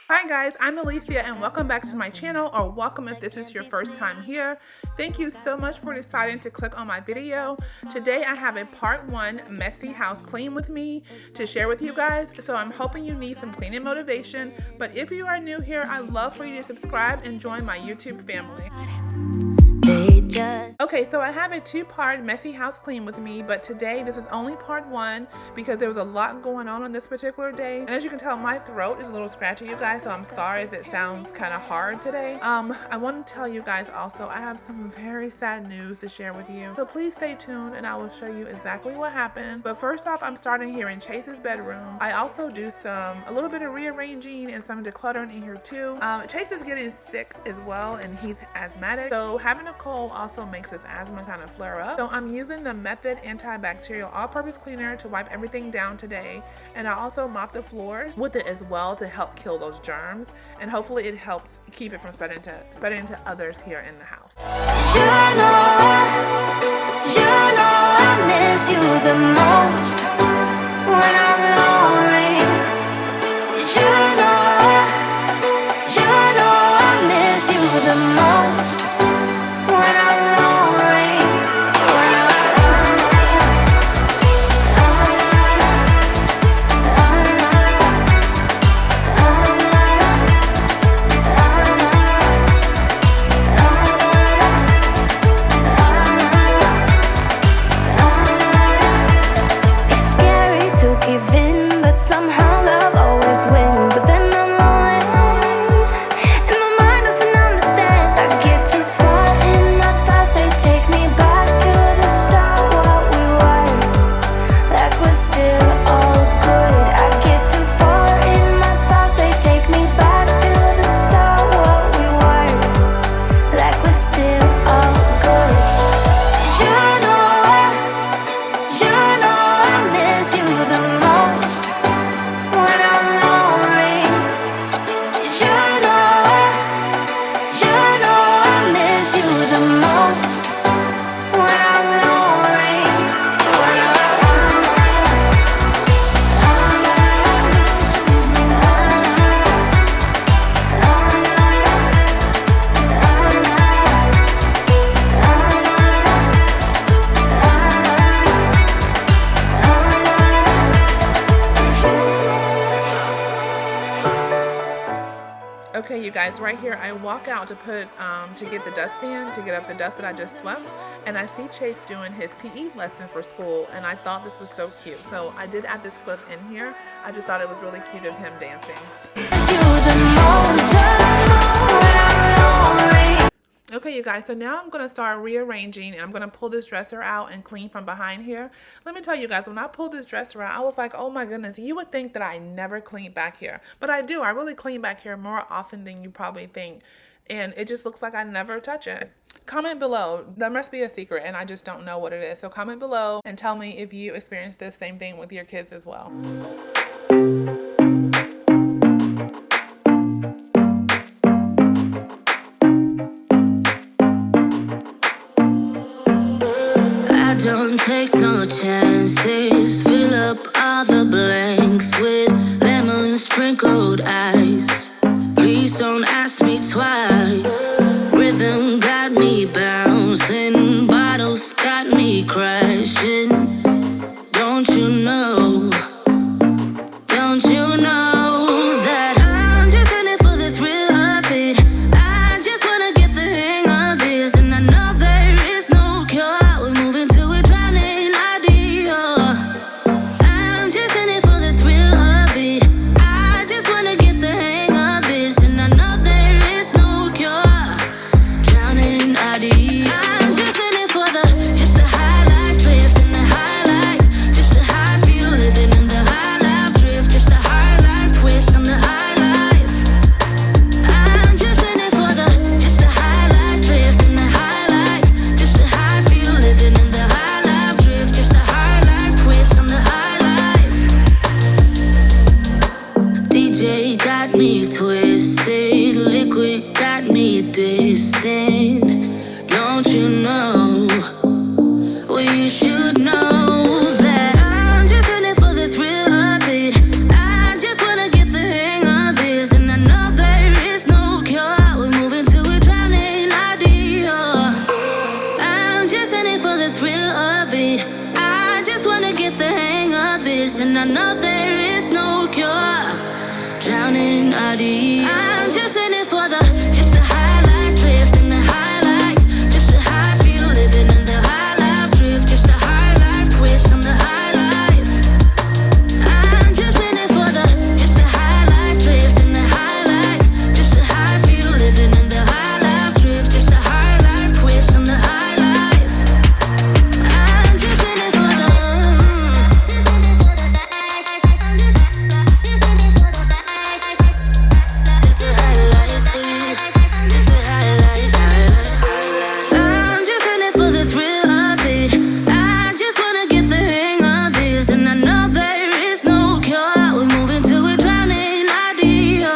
Hi guys, I'm Alicia and welcome back to my channel, or welcome if this is your first time here. Thank you so much for deciding to click on my video. Today I have a part 1 messy house clean with me to share with you guys, so I'm hoping you need some cleaning motivation. But if you are new here, I'd love for you to subscribe and join my YouTube family. Okay, so I have a 2-part messy house clean with me, but today this is only part 1 because there was a lot going on this particular day. And as you can tell, my throat is a little scratchy, you guys, so I'm sorry if it sounds kind of hard today. I want to tell you guys also, I have some very sad news to share with you. So please stay tuned and I will show you exactly what happened. But first off, I'm starting here in Chase's bedroom. I also do a little bit of rearranging and some decluttering in here too. Chase is getting sick as well and he's asthmatic. So having a cold also makes his asthma kind of flare up. So I'm using the Method antibacterial all-purpose cleaner to wipe everything down today. And I also mop the floors with it as well to help kill those germs. And hopefully it helps keep it from spreading to others here in the house. You know I miss you the most when I'm lonely. You know I miss you the most when I'm lonely. It's scary to give in, but somehow love always wins. But then I'm lonely, and my mind doesn't understand. I get too far in my thoughts, they take me back to the start. What we were, like we're still all good. I get too far in my thoughts, they take me back to the start. What we were, like we're still all good. You know I miss you the most when I'm lonely. You know I miss you the most when I'm lonely. Okay, you guys, right here I walk out to get the dustpan to get up the dust that I just swept, and I see Chase doing his PE lesson for school, and I thought this was so cute, so I did add this clip in here. I just thought it was really cute of him dancing. Okay, you guys, so now I'm going to start rearranging, and I'm going to pull this dresser out and clean from behind here. Let me tell you guys, when I pulled this dresser out, I was like, oh my goodness, you would think that I never clean back here. But I do. I really clean back here more often than you probably think. And it just looks like I never touch it. Comment below. There must be a secret, and I just don't know what it is. So comment below and tell me if you experience this same thing with your kids as well. Don't take no chances. Fill up all the blanks with lemon sprinkled ice. Please don't ask me twice. Rhythm got me bouncing, bottles got me crashing. Don't you know? Don't you know that I'm just in it for the thrill of it? I just wanna get the hang of this, and I know there is no cure. We're moving to a drowning idea. I'm just in it for the thrill of it. I just wanna get the hang of this, and I know there is no cure. Drowning idea. I'm just in it for just the high life drift and the high life, just the high feel living in the high life drift, just the high life twist on the high life. I'm just in it for just the high life drift and the high life, just the high feel living in the high life drift, just the high life twist on the high life. DJ got me twisted, liquid got me distant. Don't you know? Well, you should know that I'm just in it for the thrill this, and I know there is no cure. Drowning out the I'm just in it for the just the highlight drift and the highlight, just the high feel living in the high life drift, just the highlight twist on the high life. I'm just in it for the just the highlight drift and the highlight, just the high feel living in the high life drift, just the highlight twist on the high life. I'm just in it for the I'm just in it for the thrill of it. I just wanna get the hang of this, and I know there is no cure. We're moving to a drowning idea.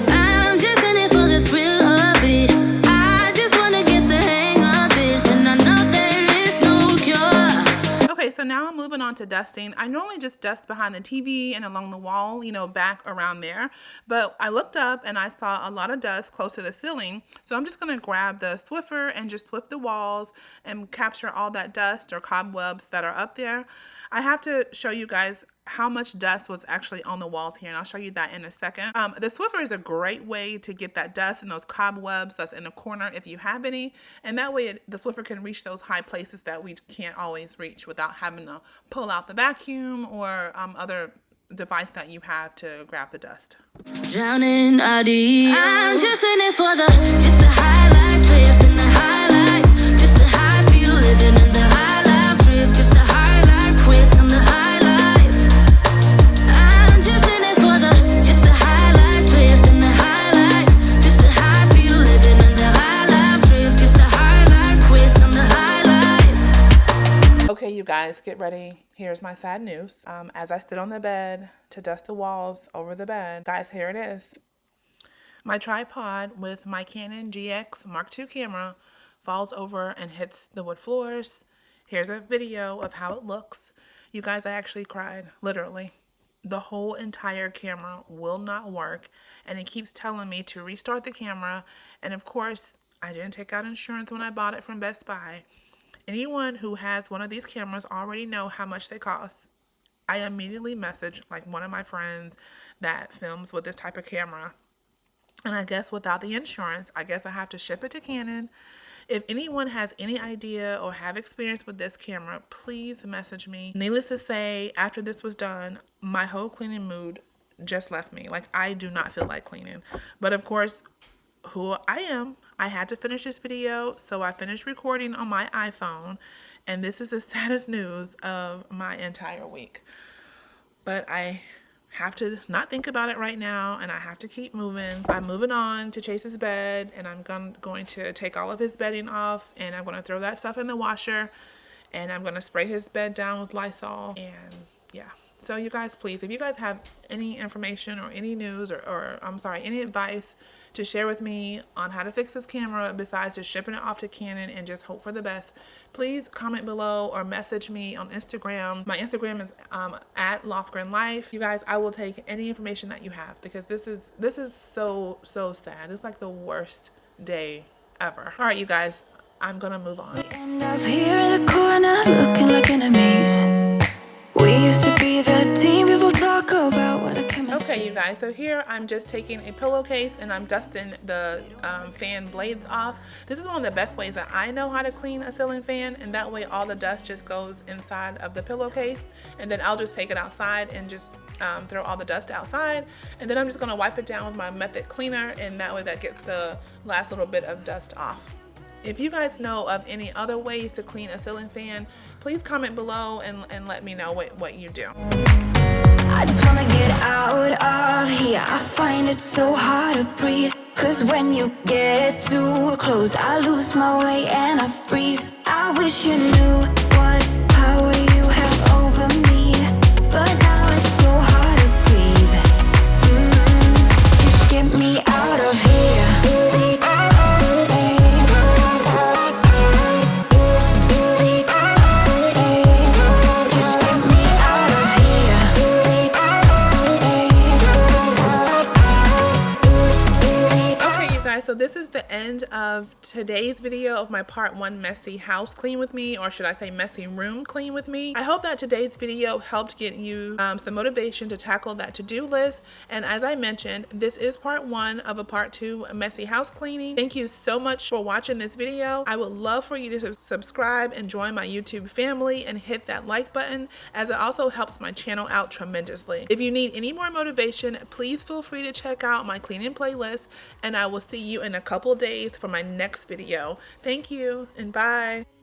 I'm just in it for the thrill of it. I just wanna get the hang of this, and I know there is no cure. Okay, so now I'm moving on to dusting. I normally just dust behind the TV and along the wall, you know, back around there. But I looked up and I saw a lot of dust close to the ceiling. So I'm just going to grab the Swiffer and just swift the walls and capture all that dust or cobwebs that are up there. I have to show you guys how much dust was actually on the walls here, and I'll show you that in a second. The Swiffer is a great way to get that dust and those cobwebs that's in the corner if you have any, and that way the Swiffer can reach those high places that we can't always reach without having to pull out the vacuum or other device that you have to grab the dust. Drowning idea. I'm just in it for the just the highlight drift and the highlight, just the high feel living in the high life drift, just the highlight twist on the high life. I'm just in it for the just the highlight drift and the highlight, just the high feel living in the high life drift, just the highlight twist on the high life. Okay, you guys, get ready. Here's my sad news. As I stood on the bed to dust the walls over the bed, guys, here it is. My tripod with my Canon GX Mark II camera falls over and hits the wood floors. Here's a video of how it looks. You guys, I actually cried, literally. The whole entire camera will not work, and it keeps telling me to restart the camera. And of course, I didn't take out insurance when I bought it from Best Buy. Anyone who has one of these cameras already know how much they cost. I immediately messaged like one of my friends that films with this type of camera. And I guess without the insurance, I guess I have to ship it to Canon. If anyone has any idea or have experience with this camera, please message me. Needless to say, after this was done, my whole cleaning mood just left me. Like, I do not feel like cleaning. But of course, who I am, I had to finish this video, so I finished recording on my iPhone, and this is the saddest news of my entire week. But I have to not think about it right now, and I have to keep moving. I'm moving on to Chase's bed, and I'm going to take all of his bedding off, and I'm going to throw that stuff in the washer, and I'm going to spray his bed down with Lysol, and yeah. So you guys, please, if you guys have any information or any news or I'm sorry, any advice to share with me on how to fix this camera besides just shipping it off to Canon and just hope for the best, please comment below or message me on Instagram. My Instagram is at Lofgrenlife. You guys, I will take any information that you have because this is so sad. It's like the worst day ever. All right, you guys, I'm gonna move on. We end up here in the corner looking like enemies. We used to be the team people talk about what a chemistry. Okay, you guys, so here I'm just taking a pillowcase and I'm dusting the fan blades off. This is one of the best ways that I know how to clean a ceiling fan, and that way all the dust just goes inside of the pillowcase, and then I'll just take it outside and just throw all the dust outside, and then I'm just going to wipe it down with my Method cleaner, and that way that gets the last little bit of dust off. If you guys know of any other ways to clean a ceiling fan, please comment below and let me know what you do. I just wanna get out of here. I find it so hard to breathe, 'cause when you get too close, I lose my way and I freeze. I wish you knew what power you have over me, but now it's so hard to breathe. Just get me out of here. So this is the end of today's video of my part 1 messy house clean with me, or should I say messy room clean with me. I hope that today's video helped get you some motivation to tackle that to-do list. And as I mentioned, this is part 1 of a part 2 messy house cleaning. Thank you so much for watching this video. I would love for you to subscribe and join my YouTube family and hit that like button, as it also helps my channel out tremendously. If you need any more motivation, please feel free to check out my cleaning playlist, and I will see you in a couple days for my next video. Thank you and bye.